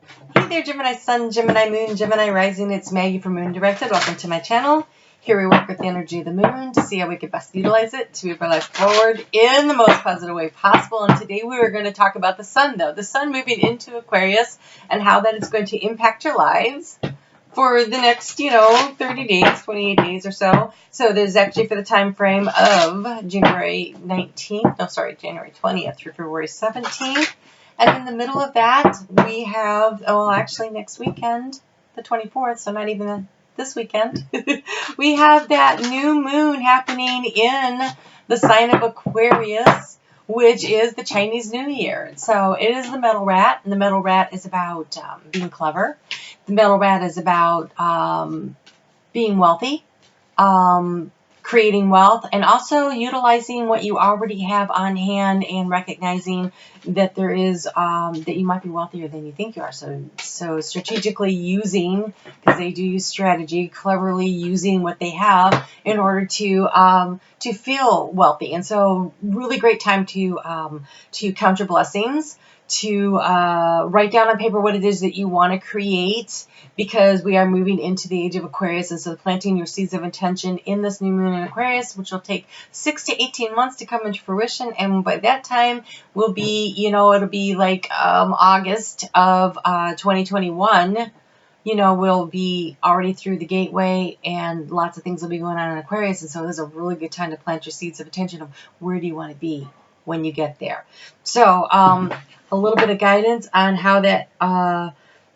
Hey there, Gemini Sun, Gemini Moon, Gemini Rising. It's Maggie from Moon Directed. Welcome to my channel. Here we work with the energy of the moon to see how we can best utilize it to move our life forward in the most positive way possible. And today we are going to talk about the sun, though. The sun moving into Aquarius and how that is going to impact your lives for the next, 30 days, 28 days or so. So there's actually for the time frame of January 20th through February 17th. And in the middle of that, we have, actually next weekend, the 24th, so not even this weekend, we have that new moon happening in the sign of Aquarius, which is the Chinese New Year. So it is the metal rat, and the metal rat is about being clever. The metal rat is about being wealthy, creating wealth, and also utilizing what you already have on hand and recognizing that there is that you might be wealthier than you think you are. So strategically using, because they do use strategy, cleverly using what they have in order to feel wealthy. And so really great time to count your blessings, to write down on paper what it is that you want to create, because we are moving into the age of Aquarius. And so planting your seeds of intention in this new moon in Aquarius, which will take 6 to 18 months to come into fruition. And by that time will be, it'll be like August of 2021. We'll be already through the gateway and lots of things will be going on in Aquarius. And so this is a really good time to plant your seeds of intention of where do you want to be when you get there. So a little bit of guidance on how that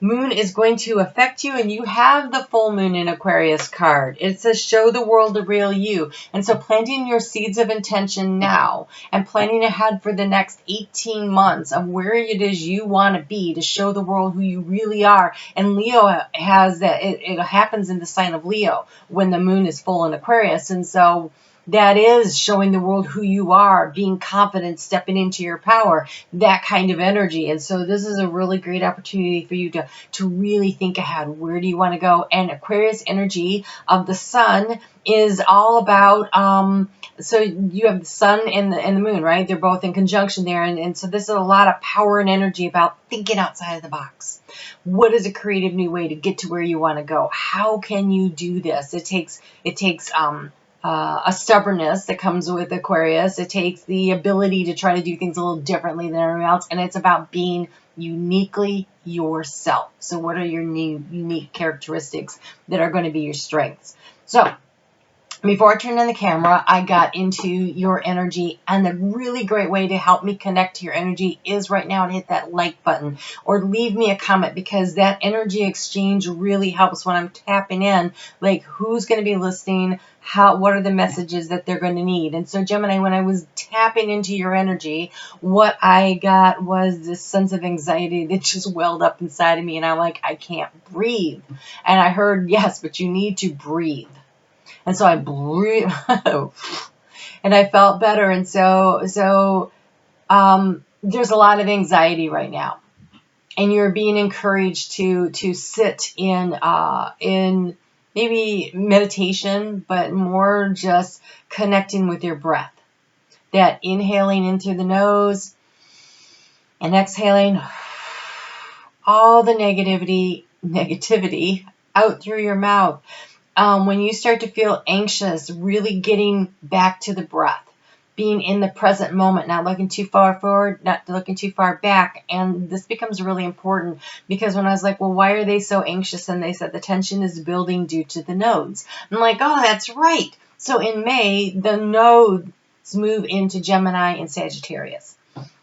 moon is going to affect you. And you have the full moon in Aquarius card. It says show the world the real you. And so planting your seeds of intention now and planning ahead for the next 18 months of where it is you want to be to show the world who you really are. And Leo has that. It happens in the sign of Leo when the moon is full in Aquarius. And so that is showing the world who you are, being confident, stepping into your power, that kind of energy. And so this is a really great opportunity for you to really think ahead. Where do you want to go? And Aquarius energy of the sun is all about, so you have the sun and the moon, right? They're both in conjunction there. And so this is a lot of power and energy about thinking outside of the box. What is a creative new way to get to where you want to go? How can you do this? It takes a stubbornness that comes with Aquarius. It takes the ability to try to do things a little differently than everyone else. And it's about being uniquely yourself. So what are your unique characteristics that are going to be your strengths? So before I turned on the camera, I got into your energy, and the really great way to help me connect to your energy is right now to hit that like button or leave me a comment, because that energy exchange really helps when I'm tapping in, like who's going to be listening, what are the messages that they're going to need. And so Gemini, when I was tapping into your energy, what I got was this sense of anxiety that just welled up inside of me, and I'm like, I can't breathe. And I heard, yes, but you need to breathe. And so I breathed, and I felt better. And so there's a lot of anxiety right now, and you're being encouraged to sit in maybe meditation, but more just connecting with your breath. That inhaling in through the nose and exhaling all the negativity out through your mouth. When you start to feel anxious, really getting back to the breath, being in the present moment, not looking too far forward, not looking too far back. And this becomes really important, because when I was like, well, why are they so anxious? And they said the tension is building due to the nodes. I'm like, oh, that's right. So in May, the nodes move into Gemini and Sagittarius.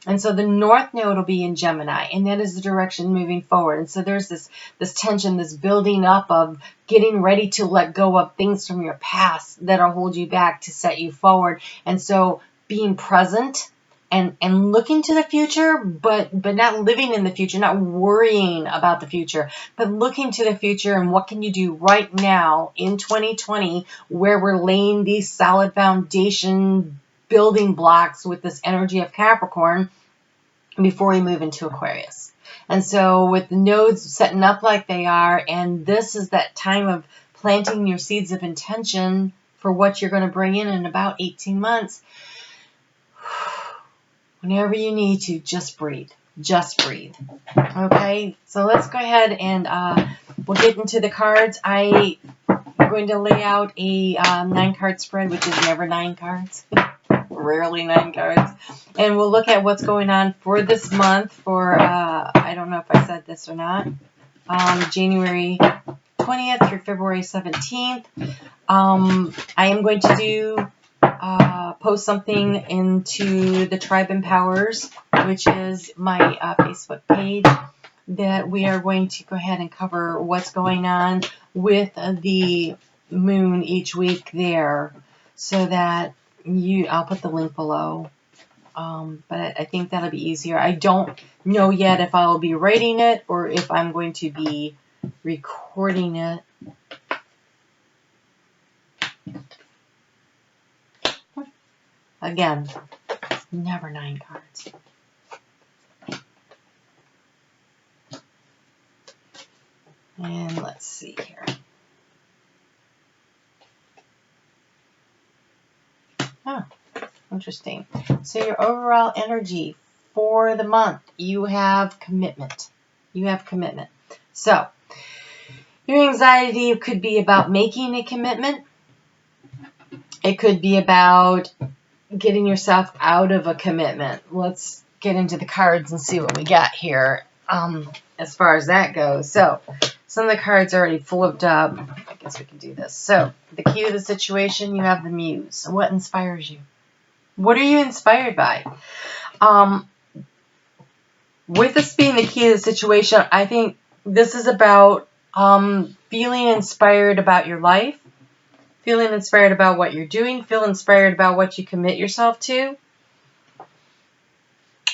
And so the North Node will be in Gemini, and that is the direction moving forward. And so there's this tension, this building up of getting ready to let go of things from your past that'll hold you back to set you forward. And so being present and looking to the future, but not living in the future, not worrying about the future, but looking to the future and what can you do right now in 2020, where we're laying these solid foundation building blocks with this energy of Capricorn before we move into Aquarius. And so with the nodes setting up like they are, and this is that time of planting your seeds of intention for what you're going to bring in about 18 months, whenever you need to, just breathe. just breathe. Okay, so let's go ahead and we'll get into the cards. I'm going to lay out a 9-card spread, which is never 9 cards. Rarely 9 cards. And we'll look at what's going on for this month for, I don't know if I said this or not, January 20th through February 17th. I am going to do post something into the Tribe Empowers, which is my Facebook page, that we are going to go ahead and cover what's going on with the moon each week there, so that I'll put the link below. But I think that'll be easier. I don't know yet if I'll be writing it or if I'm going to be recording it. Again, never 9 cards. And let's see here. Oh, interesting. So your overall energy for the month, you have commitment. You have commitment. So your anxiety could be about making a commitment. It could be about getting yourself out of a commitment. Let's get into the cards and see what we got here as far as that goes. So some of the cards are already flipped up. I guess we can do this. So the key to the situation, you have the muse. What inspires you? What are you inspired by? With this being the key to the situation, I think this is about feeling inspired about your life, feeling inspired about what you're doing, feel inspired about what you commit yourself to.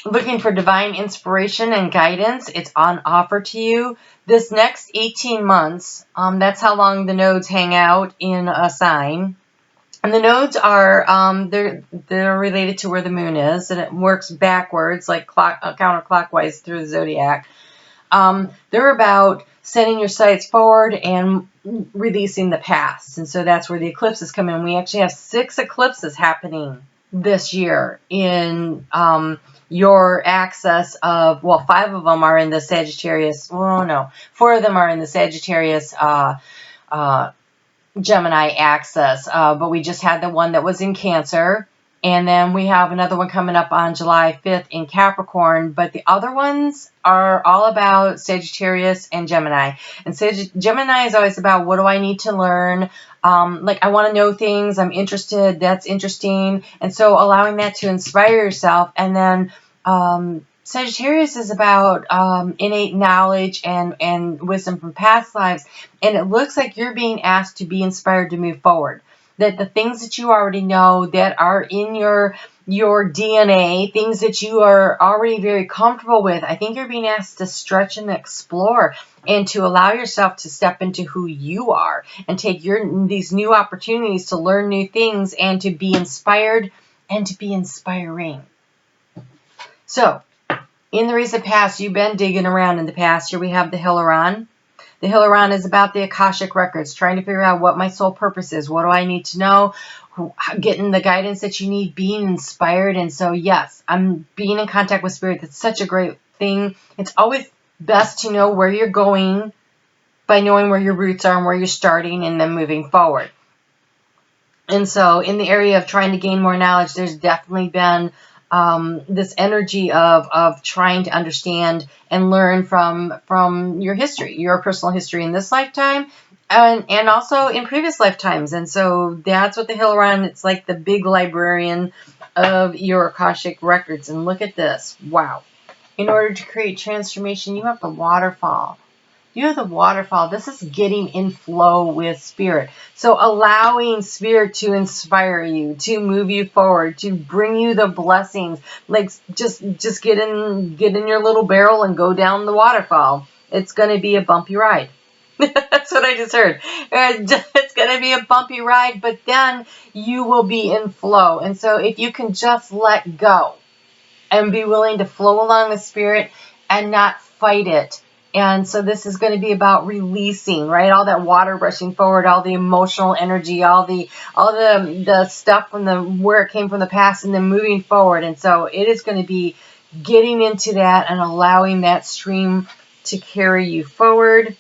Looking for divine inspiration and guidance. It's on offer to you. This next 18 months, that's how long the nodes hang out in a sign. And the nodes are, they're related to where the moon is, and it works backwards, like counterclockwise through the zodiac. They're about setting your sights forward and releasing the past. And so that's where the eclipses come in. We actually have 6 eclipses happening this year in your axis of, well, 5 of them are in the Sagittarius. Well, no, 4 of them are in the Sagittarius Gemini axis. But we just had the one that was in Cancer. And then we have another one coming up on July 5th in Capricorn. But the other ones are all about Sagittarius and Gemini. And Gemini is always about, what do I need to learn? Like, I want to know things. I'm interested. That's interesting. And so allowing that to inspire yourself. And then Sagittarius is about innate knowledge and wisdom from past lives. And it looks like you're being asked to be inspired to move forward. That the things that you already know that are in your DNA, things that you are already very comfortable with, I think you're being asked to stretch and explore and to allow yourself to step into who you are and take these new opportunities to learn new things and to be inspired and to be inspiring. So, in the recent past, you've been digging around in the past. Here we have the Hilaron. The Hilaron is about the Akashic Records, trying to figure out what my soul purpose is. What do I need to know? Getting the guidance that you need, being inspired. And so, yes, I'm being in contact with Spirit. That's such a great thing. It's always best to know where you're going by knowing where your roots are and where you're starting and then moving forward. And so, in the area of trying to gain more knowledge, there's definitely been this energy of trying to understand and learn from your history, your personal history in this lifetime and also in previous lifetimes. And so that's what the Hilaron, it's like the big librarian of your Akashic Records. And look at this. Wow. In order to create transformation, you have the waterfall. You have the waterfall. This is getting in flow with Spirit. So allowing Spirit to inspire you, to move you forward, to bring you the blessings. Like just get in your little barrel and go down the waterfall. It's going to be a bumpy ride. That's what I just heard. It's going to be a bumpy ride, but then you will be in flow. And so if you can just let go and be willing to flow along with Spirit and not fight it. And so this is going to be about releasing, right? All that water rushing forward, all the emotional energy, all the stuff from where it came from the past, and then moving forward. And so it is going to be getting into that and allowing that stream to carry you forward.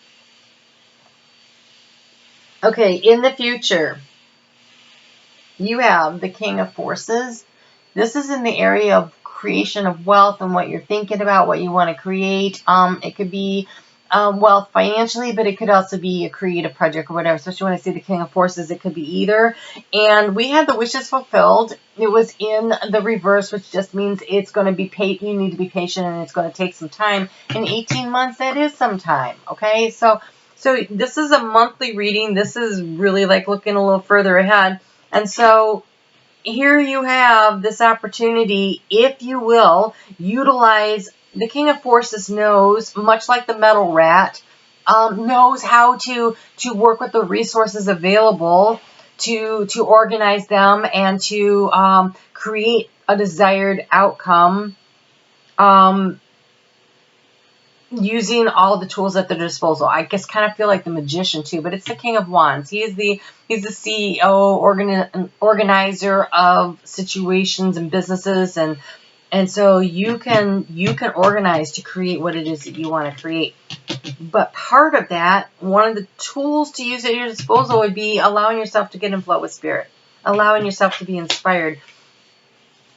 Okay, in the future, you have the King of Forces. This is in the area of creation of wealth and what you're thinking about, what you want to create. It could be wealth financially, but it could also be a creative project or whatever. Especially when I say the King of Forces, it could be either. And we had the wishes fulfilled. It was in the reverse, which just means it's going to be you need to be patient, and it's going to take some time. In 18 months, that is some time. Okay, so this is a monthly reading. This is really like looking a little further ahead. And so here you have this opportunity, if you will, utilize. The King of Forces knows, much like the metal rat, knows how to work with the resources available to organize them and to create a desired outcome. Using all the tools at their disposal. I guess kind of feel like the magician too, but it's the King of Wands. He's the CEO, organizer of situations and businesses, and so you can organize to create what it is that you want to create. But part of that, one of the tools to use at your disposal would be allowing yourself to get in flow with spirit, allowing yourself to be inspired.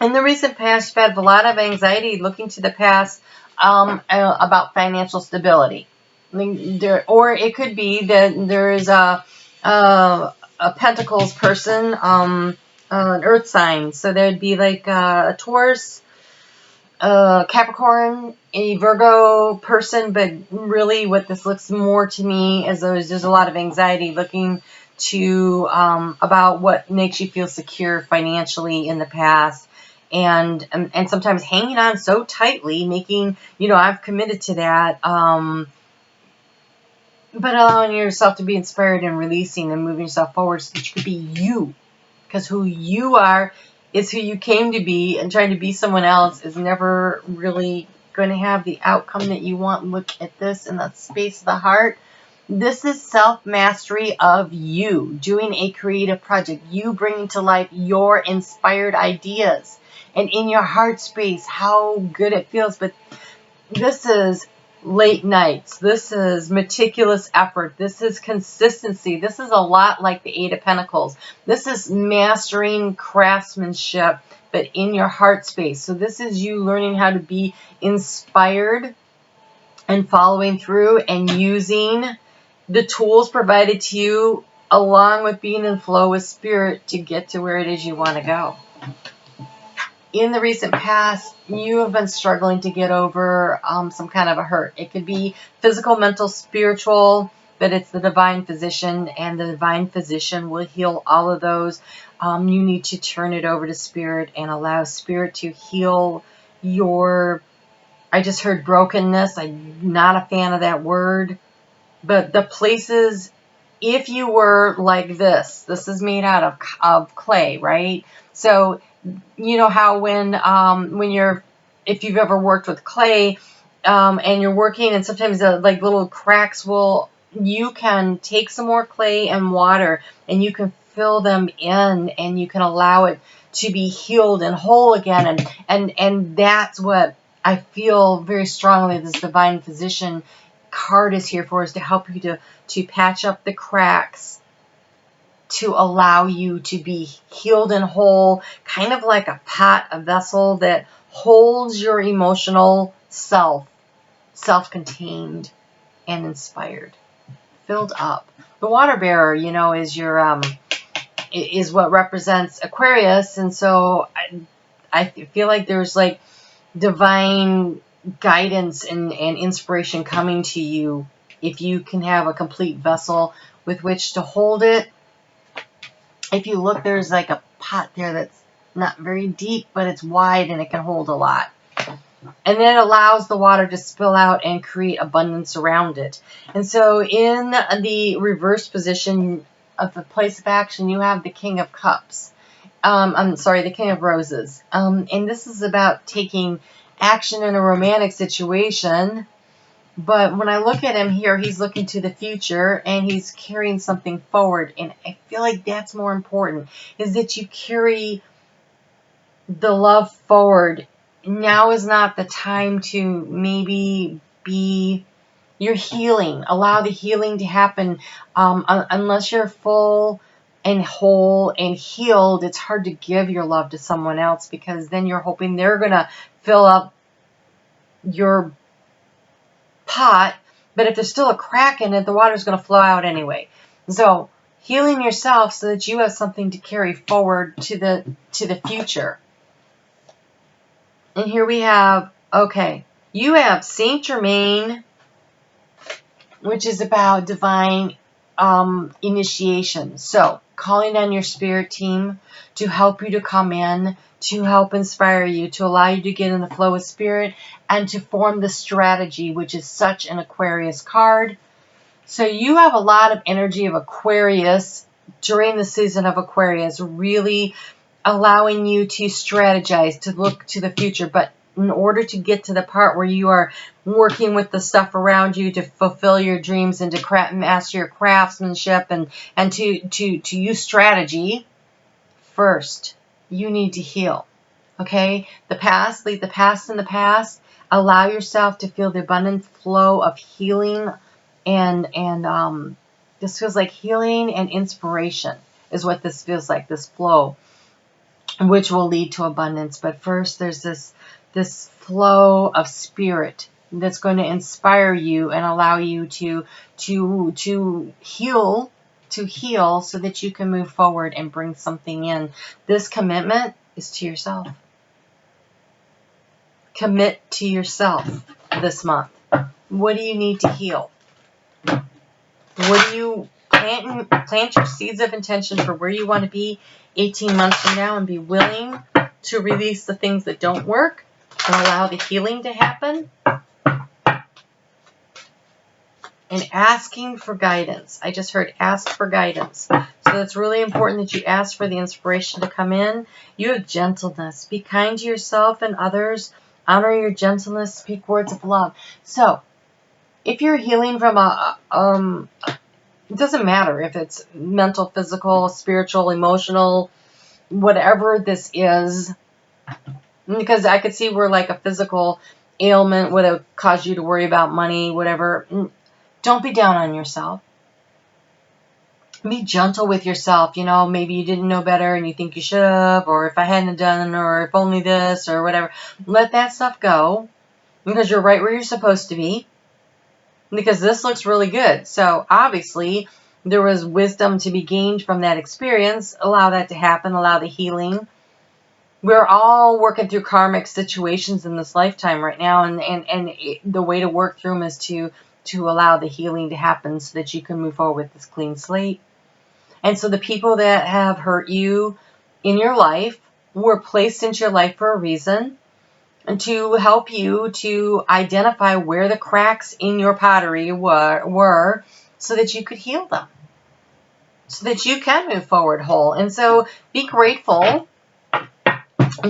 In the recent past, you've had a lot of anxiety looking to the past about financial stability. I mean, or it could be that there is a Pentacles person, an Earth sign. So there'd be like a Taurus, Capricorn, a Virgo person. But really, what this looks more to me is there's a lot of anxiety looking to about what makes you feel secure financially in the past. And sometimes hanging on so tightly, making, I've committed to that, but allowing yourself to be inspired and releasing and moving yourself forward so that you could be you. Because who you are is who you came to be, and trying to be someone else is never really going to have the outcome that you want. Look at this in the space of the heart. This is self-mastery of you, doing a creative project, you bringing to life your inspired ideas. And in your heart space, how good it feels. But this is late nights. This is meticulous effort. This is consistency. This is a lot like the Eight of Pentacles. This is mastering craftsmanship, but in your heart space. So this is you learning how to be inspired and following through and using the tools provided to you, along with being in flow with spirit to get to where it is you want to go. In the recent past, you have been struggling to get over some kind of a hurt. It could be physical, mental, spiritual, but it's the divine physician, and the divine physician will heal all of those. You need to turn it over to spirit and allow spirit to heal your, I just heard brokenness. I'm not a fan of that word, but the places, if you were like this is made out of clay, right? So you know how when if you've ever worked with clay, and you're working, and sometimes like little cracks you can take some more clay and water, and you can fill them in, and you can allow it to be healed and whole again. And that's what I feel very strongly this divine physician card is here for, is to help you to patch up the cracks, to allow you to be healed and whole, kind of like a pot, a vessel that holds your emotional self-contained and inspired, filled up. The water bearer, is your is what represents Aquarius, and so I feel like there's like divine guidance and inspiration coming to you if you can have a complete vessel with which to hold it. If you look, there's like a pot there that's not very deep, but it's wide and it can hold a lot. And then it allows the water to spill out and create abundance around it. And so in the reverse position of the place of action, you have the King of Cups. The King of Roses. And this is about taking action in a romantic situation. But when I look at him here, he's looking to the future and he's carrying something forward. And I feel like that's more important, is that you carry the love forward now is not the time to maybe be, you're healing. Allow the healing to happen. Unless you're full and whole and healed, it's hard to give your love to someone else, because then you're hoping they're going to fill up your pot. But if there's still a crack in it, the water's going to flow out anyway. So healing yourself so that you have something to carry forward to the future. And here we have, okay, you have Saint Germain, which is about divine initiation. So calling on your spirit team to help you to come in, to help inspire you, to allow you to get in the flow of spirit, and to form the strategy, which is such an Aquarius card. So you have a lot of energy of Aquarius during the season of Aquarius, really allowing you to strategize, to look to the future. But in order to get to the part where you are working with the stuff around you to fulfill your dreams and to master your craftsmanship and to use strategy, first, you need to heal. Okay? The past, leave the past in the past. Allow yourself to feel the abundant flow of healing, and this feels like healing and inspiration is what this feels like, this flow, which will lead to abundance. But first, there's this flow of spirit that's going to inspire you and allow you to heal, so that you can move forward and bring something in. This commitment is to yourself. Commit to yourself this month. What do you need to heal? What do you plant your seeds of intention for where you want to be 18 months from now, and be willing to release the things that don't work and allow the healing to happen. And asking for guidance. I just heard ask for guidance. So it's really important that you ask for the inspiration to come in. You have gentleness. Be kind to yourself and others. Honor your gentleness. Speak words of love. So if you're healing from it doesn't matter if it's mental, physical, spiritual, emotional, whatever this is, because I could see where like a physical ailment would have caused you to worry about money, whatever. Don't be down on yourself. Be gentle with yourself. You know, maybe you didn't know better and you think you should have, or if I hadn't done, or if only this, or whatever. Let that stuff go, because you're right where you're supposed to be, because this looks really good. So obviously there was wisdom to be gained from that experience. Allow that to happen. Allow the healing. We're all working through karmic situations in this lifetime right now, and the way to work through them is to allow the healing to happen so that you can move forward with this clean slate. And so the people that have hurt you in your life were placed into your life for a reason, and to help you to identify where the cracks in your pottery were so that you could heal them, so that you can move forward whole. And so be grateful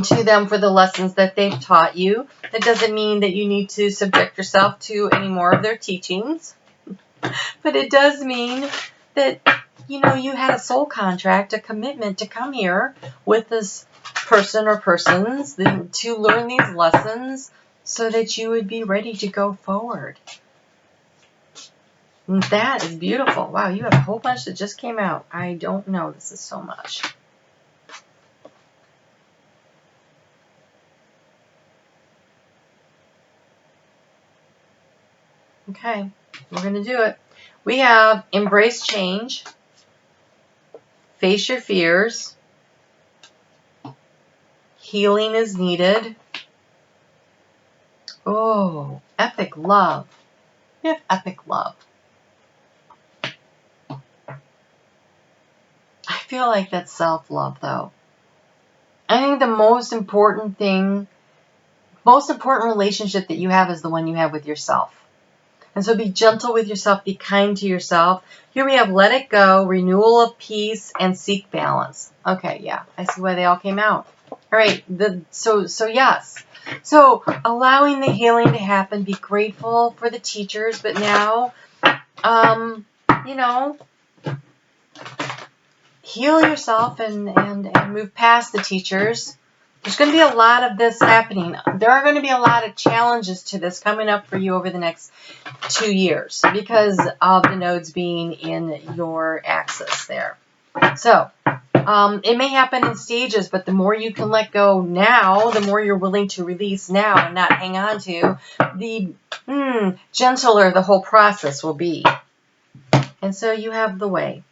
to them for the lessons that they've taught you. That doesn't mean that you need to subject yourself to any more of their teachings, but it does mean that, you know, you had a soul contract, a commitment to come here with this person or persons to learn these lessons so that you would be ready to go forward. And that is beautiful. Wow, you have a whole bunch that just came out. I don't know. This is so much. Okay, we're going to do it. We have embrace change, face your fears, healing is needed. Oh, epic love. You have epic love. I feel like that's self-love, though. I think the most important relationship that you have is the one you have with yourself. And so be gentle with yourself, be kind to yourself. Here we have let it go, renewal of peace, and seek balance. Okay, yeah, I see why they all came out. All right, so yes. So allowing the healing to happen, be grateful for the teachers, but now, you know, heal yourself and move past the teachers There's going to be a lot of this happening. There are going to be a lot of challenges to this coming up for you over the next 2 years because of the nodes being in your axis there. So, it may happen in stages, but the more you can let go now, the more you're willing to release now and not hang on to, the gentler the whole process will be. And so you have the way.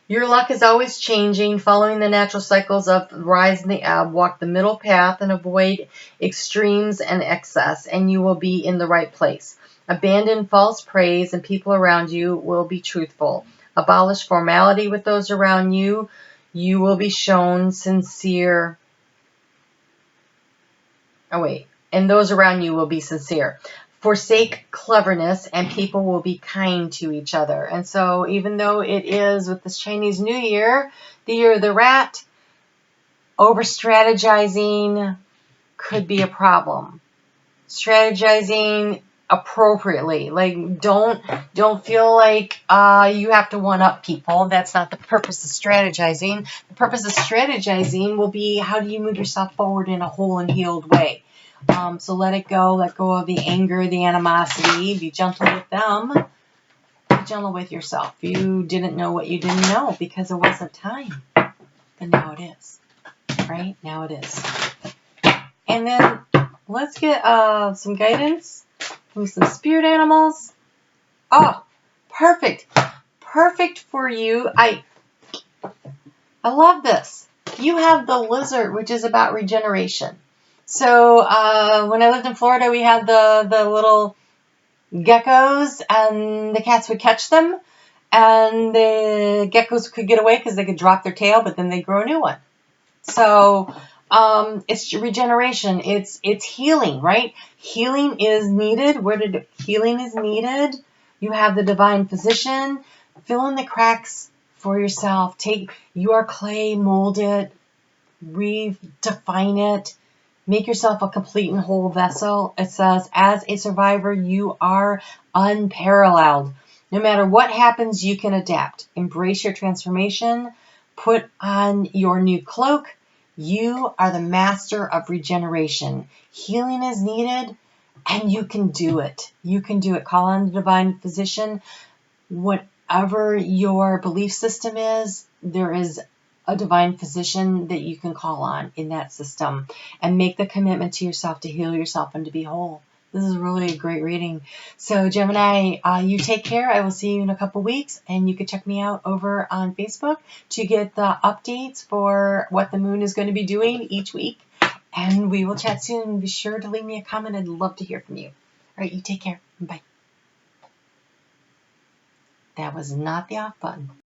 Your luck is always changing, following the natural cycles of the rise and the ebb. Walk the middle path and avoid extremes and excess, and you will be in the right place. Abandon false praise, and people around you will be truthful. Abolish formality with those around you. You will be shown sincere. And those around you will be sincere. Forsake cleverness, and people will be kind to each other. And so even though it is with this Chinese New Year, the year of the rat, over-strategizing could be a problem. Strategizing appropriately. Like, don't feel like you have to one-up people. That's not the purpose of strategizing. The purpose of strategizing will be, how do you move yourself forward in a whole and healed way? So let go of the anger, the animosity, be gentle with them, be gentle with yourself. You didn't know what you didn't know because it wasn't time, but now it is, right? Now it is. And then let's get some guidance from some spirit animals. Oh, perfect. Perfect for you. I love this. You have the lizard, which is about regeneration. So when I lived in Florida, we had the little geckos, and the cats would catch them, and the geckos could get away because they could drop their tail, but then they'd grow a new one. So it's regeneration. It's healing, right? Healing is needed. Healing is needed. You have the divine physician. Fill in the cracks for yourself. Take your clay, mold it, redefine it. Make yourself a complete and whole vessel. It says, as a survivor, you are unparalleled. No matter what happens, you can adapt. Embrace your transformation. Put on your new cloak. You are the master of regeneration. Healing is needed, and you can do it. You can do it. Call on the divine physician. Whatever your belief system is, there is a divine physician that you can call on in that system, and make the commitment to yourself to heal yourself and to be whole. This is really a great reading. So Gemini, you take care. I will see you in a couple weeks, and you can check me out over on Facebook to get the updates for what the moon is going to be doing each week. And we will chat soon. Be sure to leave me a comment. I'd love to hear from you. All right, you take care. Bye. That was not the off button.